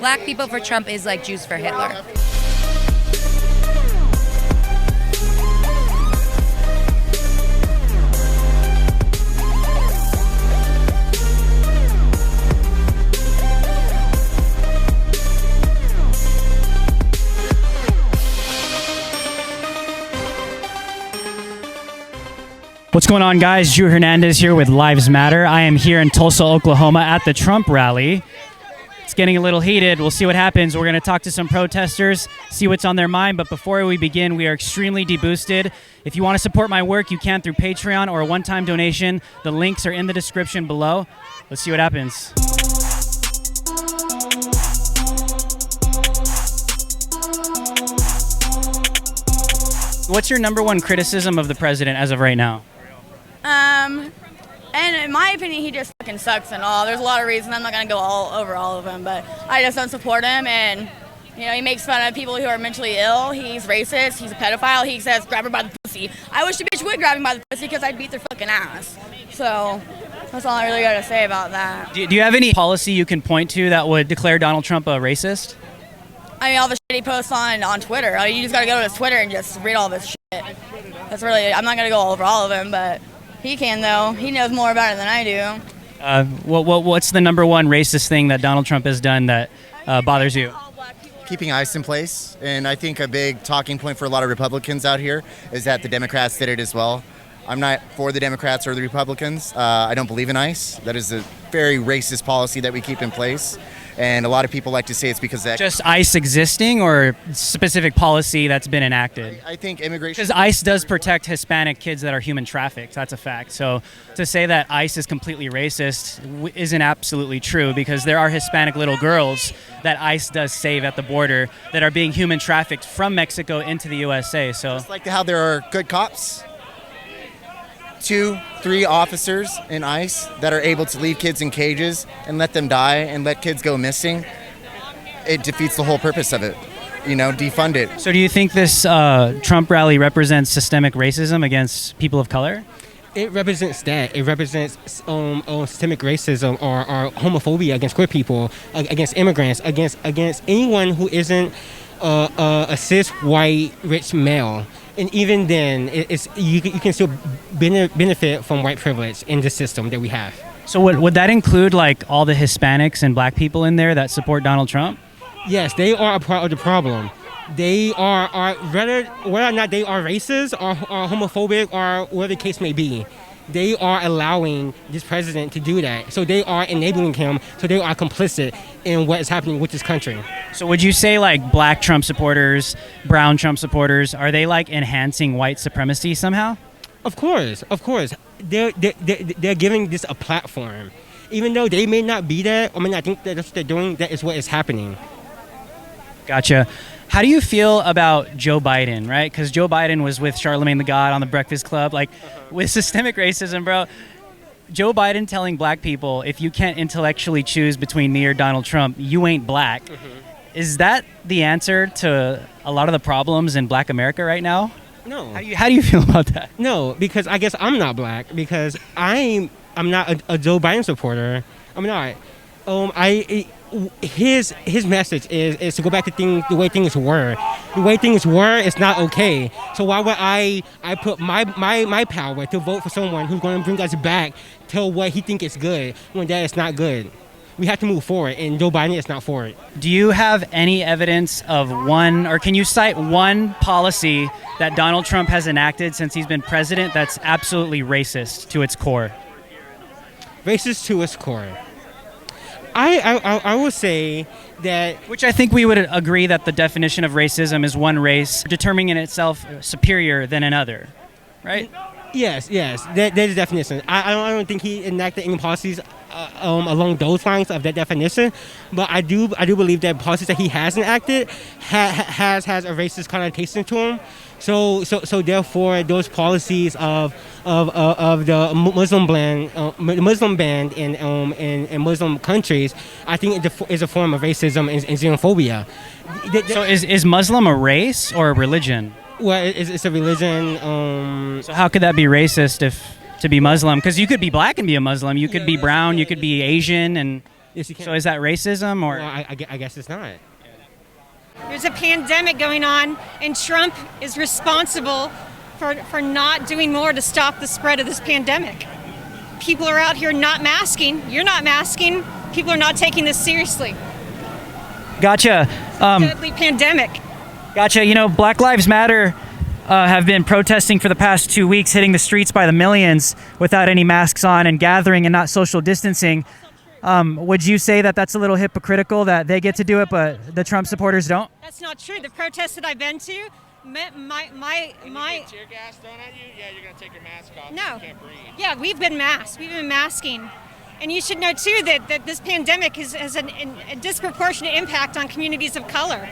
Black people for Trump is like Jews for Hitler. What's going on, guys? Drew Hernandez here with Lives Matter. I am here in Tulsa, Oklahoma at the Trump rally. It's getting a little heated. We'll see what happens. We're going to talk to some protesters, see what's on their mind. But before we begin, we are extremely deboosted. If you want to support my work, you can through Patreon or a one-time donation. The links are in the description below. Let's see what happens. What's your number one criticism of the president as of right now? And in my opinion, he just fucking sucks and all. There's a lot of reasons. I'm not going to go all over all of them, but I just don't support him. And, you know, he makes fun of people who are mentally ill. He's racist. He's a pedophile. He says, grab her by the pussy. I wish a bitch would grab me by the pussy because I'd beat their fucking ass. So that's all I really got to say about that. Do you have any policy you can point to that would declare Donald Trump a racist? I mean, all the shit he posts on Twitter. You just got to go to his Twitter and just read all this shit. That's really, I'm not going to go over all of them, but he can, though. He knows more about it than I do. What's the number one racist thing that Donald Trump has done that bothers you? Keeping ICE in place. And I think a big talking point for a lot of Republicans out here is that the Democrats did it as well. I'm not for the Democrats or the Republicans. I don't believe in ICE. That is a very racist policy that we keep in place. And a lot of people like to say it's because that just ICE existing or specific policy that's been enacted? I think immigration. Because ICE does protect Hispanic kids that are human trafficked. That's a fact. So to say that ICE is completely racist isn't absolutely true, because there are Hispanic little girls that ICE does save at the border that are being human trafficked from Mexico into the USA. So just like how there are good cops, 2, 3 officers in ICE that are able to leave kids in cages and let them die and let kids go missing, it defeats the whole purpose of it. You know, defund it. So do you think this Trump rally represents systemic racism against people of color? It represents that. It represents systemic racism or homophobia against queer people, against immigrants, against anyone who isn't a cis, white, rich male. And even then, you can still benefit from white privilege in the system that we have. So would that include like all the Hispanics and black people in there that support Donald Trump? Yes, they are a part of the problem. They are whether or not they are racist or homophobic or whatever the case may be, they are allowing this president to do that. So they are enabling him. So they are complicit in what is happening with this country. So would you say like black Trump supporters, brown Trump supporters, are they like enhancing white supremacy somehow? Of course. They're giving this a platform. Even though they may not be that, or may not think that that's what they're doing, that is what is happening. Gotcha. How do you feel about Joe Biden, right? Because Joe Biden was with Charlemagne the God on the Breakfast Club. Like, with systemic racism, bro, Joe Biden telling black people, if you can't intellectually choose between me or Donald Trump, you ain't black. Mm-hmm. Is that the answer to a lot of the problems in black America right now? No. How do you feel about that? No, because I guess I'm not black, because I'm not a Joe Biden supporter. I'm not. His message is to go back to the way things were. The way things were is not okay. So why would I put my power to vote for someone who's going to bring us back to what he thinks is good when that is not good? We have to move forward, and Joe Biden is not for it. Do you have any evidence of one, or can you cite one policy that Donald Trump has enacted since he's been president that's absolutely racist to its core? Racist to its core. I would say that... Which I think we would agree that the definition of racism is one race determining in itself superior than another, right? Yes, that is the definition. I don't think he enacted any policies along those lines of that definition, but I do believe that policies that he has enacted has a racist connotation to them. So therefore, those policies of the Muslim ban in Muslim countries, I think is a form of racism and xenophobia. So is Muslim a race or a religion? Well, it's a religion. So how could that be racist to be Muslim? Because you could be black and be a Muslim. You could be brown. You could be Asian, and Yes, you can. So is that racism or? Well, I guess it's not. There's a pandemic going on, and Trump is responsible for not doing more to stop the spread of this pandemic. People are out here not masking. You're not masking. People are not taking this seriously. Gotcha. Deadly pandemic. Gotcha. You know, Black Lives Matter have been protesting for the past 2 weeks, hitting the streets by the millions without any masks on and gathering and not social distancing. Would you say that that's a little hypocritical that they get to do it, but the Trump supporters don't? That's not true. The protests that I've been to, my tear gas thrown at you? Yeah, you're gonna take your mask off. No. You can't breathe. Yeah, we've been masked. We've been masking. And you should know, too, that this pandemic has a disproportionate impact on communities of color.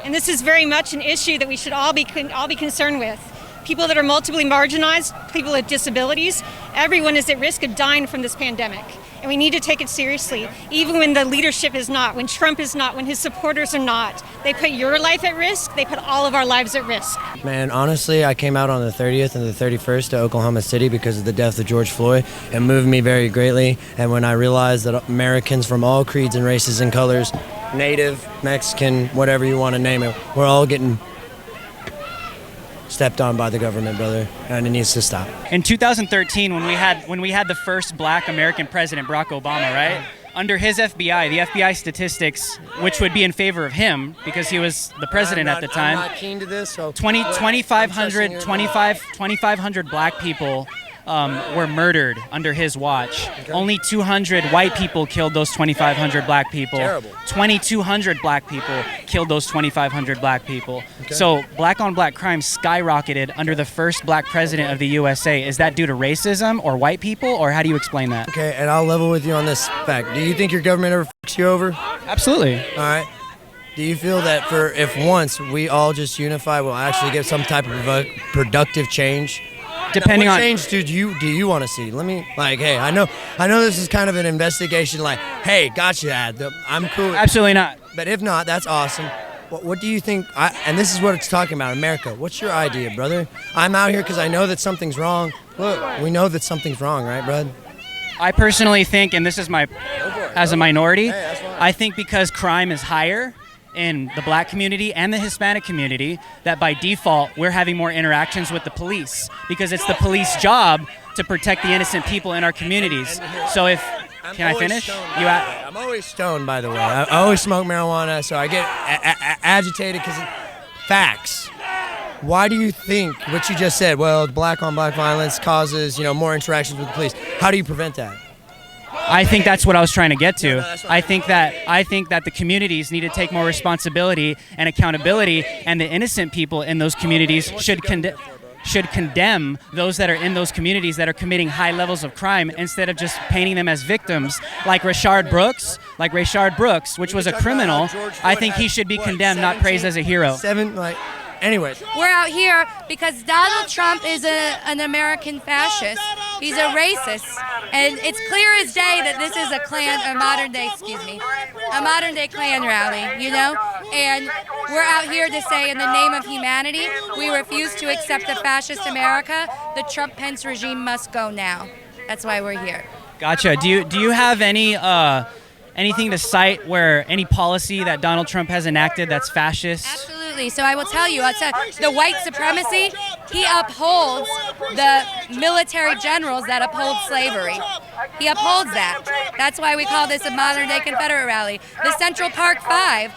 And this is very much an issue that we should all be concerned with. People that are multiply marginalized, people with disabilities, everyone is at risk of dying from this pandemic. And we need to take it seriously, even when the leadership is not, when Trump is not, when his supporters are not. They put your life at risk. They put all of our lives at risk. Man, honestly, I came out on the 30th and the 31st to Oklahoma City because of the death of George Floyd. It moved me very greatly. And when I realized that Americans from all creeds and races and colors, Native, Mexican, whatever you want to name it, we're all getting stepped on by the government, brother, and it needs to stop. In 2013, when we had the first Black American president, Barack Obama, right? Under his FBI, the FBI statistics, which would be in favor of him because he was the president at the time. I'm not keen to this, so 2,500 Black people were murdered under his watch. Only 200 white people killed those 2,500 Black people. Terrible. 2,200 Black people killed those 2,500 Black people. So Black on Black crime skyrocketed under the first Black president of the USA. Is that due to racism or white people, or how do you explain that? Okay, and I'll level with you on this fact. Do you think your government ever fucks you over? Absolutely. All right. Do you feel that if once we all just unify, we'll actually get some type of productive change? Depending what on change do you want to see? Let me hey, I know this is kind of an investigation. Like, hey, gotcha, Ad. I'm cool. Absolutely not. But if not, that's awesome. What do you think? And this is what it's talking about, America. What's your idea, brother? I'm out here because I know that something's wrong. Look, we know that something's wrong, right, bud? I personally think, and this is as a minority, I think because crime is higher in the Black community and the Hispanic community, that by default we're having more interactions with the police because it's the police job to protect the innocent people in our communities. So can I finish? I'm always stoned, by the way. I always smoke marijuana, so I get agitated because facts. Why do you think what you just said? Well, Black on Black violence causes more interactions with the police. How do you prevent that? I think that's what I was trying to get to. I think that the communities need to take more responsibility and accountability, and the innocent people in those communities should condemn those that are in those communities that are committing high levels of crime instead of just painting them as victims, like Rayshard Brooks, which was a criminal. I think he should be condemned, not praised as a hero. Anyways. We're out here because Donald Trump is an American fascist. He's a racist. And it's clear as day that this is a modern day Klan rally, And we're out here to say, in the name of humanity, we refuse to accept a fascist America. The Trump-Pence regime must go now. That's why we're here. Gotcha. Do you have anything to cite where any policy that Donald Trump has enacted that's fascist? Absolutely. So I will tell you, the white supremacy, he upholds the military generals that uphold slavery. He upholds that. That's why we call this a modern-day Confederate rally. The Central Park Five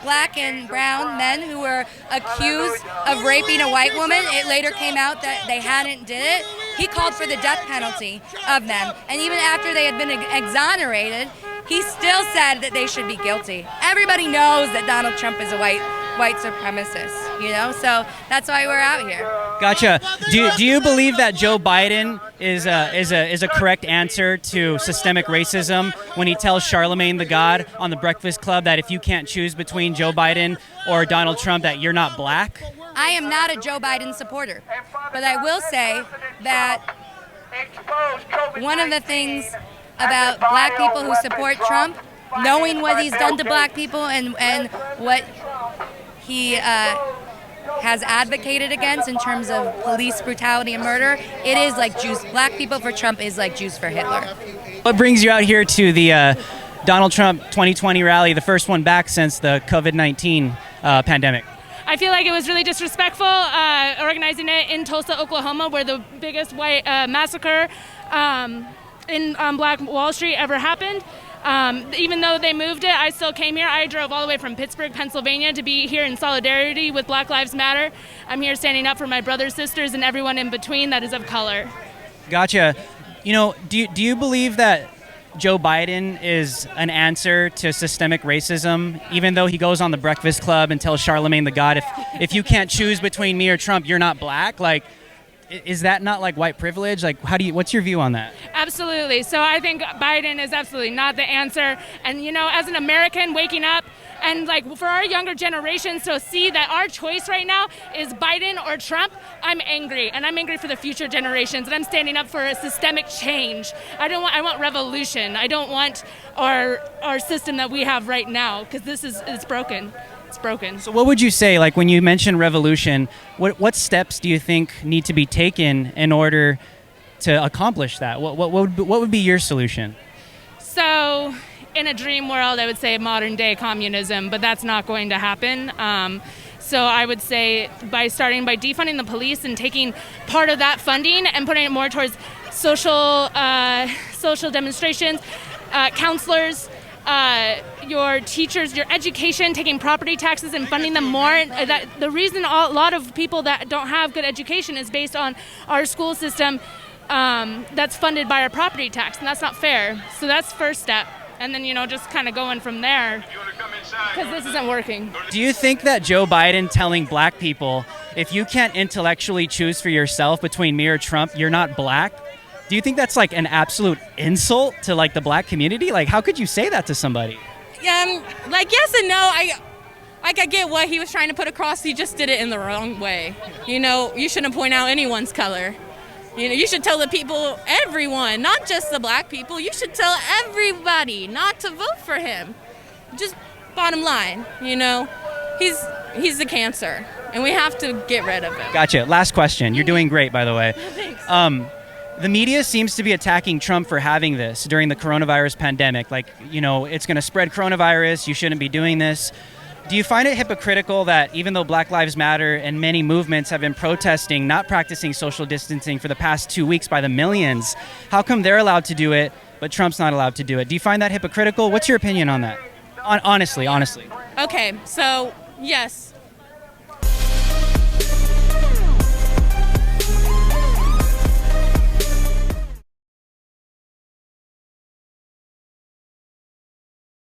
Black and brown men who were accused of raping a white woman. It later came out that they hadn't did it. He called for the death penalty of them. And even after they had been exonerated, he still said that they should be guilty. Everybody knows that Donald Trump is a white supremacist, So that's why we're out here. Gotcha. Do you believe that Joe Biden is a correct answer to systemic racism when he tells Charlemagne the God on the Breakfast Club that if you can't choose between Joe Biden or Donald Trump, that you're not Black? I am not a Joe Biden supporter, but I will say that one of the things about Black people who support Trump, knowing what he's done to Black people and what he has advocated against in terms of police brutality and murder, it is like Jews. Black people for Trump is like Jews for Hitler. What brings you out here to the Donald Trump 2020 rally, the first one back since the COVID-19 pandemic? I feel like it was really disrespectful organizing it in Tulsa, Oklahoma, where the biggest white massacre in Black Wall Street ever happened. Even though they moved it, I still came here. I drove all the way from Pittsburgh, Pennsylvania to be here in solidarity with Black Lives Matter. I'm here standing up for my brothers, sisters, and everyone in between that is of color. Gotcha. You know, do you believe that Joe Biden is an answer to systemic racism, even though he goes on the Breakfast Club and tells Charlemagne the God, if you can't choose between me or Trump, you're not black? Like, is that not like white privilege? Like, what's your view on that? Absolutely. So I think Biden is absolutely not the answer. And, you know, as an American waking up and like for our younger generations to see that our choice right now is Biden or Trump, I'm angry. And I'm angry for the future generations. And I'm standing up for a systemic change. I want revolution. I don't want our system that we have right now, because it's broken. It's broken. So what would you say, like when you mention revolution, what steps do you think need to be taken in order to accomplish that? What would be your solution? So in a dream world, I would say modern day communism, but that's not going to happen. So I would say by defunding the police and taking part of that funding and putting it more towards social demonstrations, counselors, your teachers, your education, taking property taxes and funding them more. That the reason a lot of people that don't have good education is based on our school system that's funded by our property tax, and that's not fair. So that's first step. And then, you know, just kind of going from there, because this isn't working. Do you think that Joe Biden telling black people, if you can't intellectually choose for yourself between me or Trump, you're not black? Do you think that's like an absolute insult to like the black community? Like, how could you say that to somebody? Like, yes and no. I get what he was trying to put across. He just did it in the wrong way. You know, you shouldn't point out anyone's color. You know, you should tell the people, everyone, not just the black people. You should tell everybody not to vote for him. Just bottom line, you know, he's the cancer, and we have to get rid of him. Gotcha. Last question. You're doing great, by the way. Thanks. The media seems to be attacking Trump for having this during the coronavirus pandemic. Like, you know, it's going to spread coronavirus. You shouldn't be doing this. Do you find it hypocritical that even though Black Lives Matter and many movements have been protesting, not practicing social distancing for the past 2 weeks by the millions, how come they're allowed to do it, but Trump's not allowed to do it? Do you find that hypocritical? What's your opinion on that? Honestly. Okay, so yes,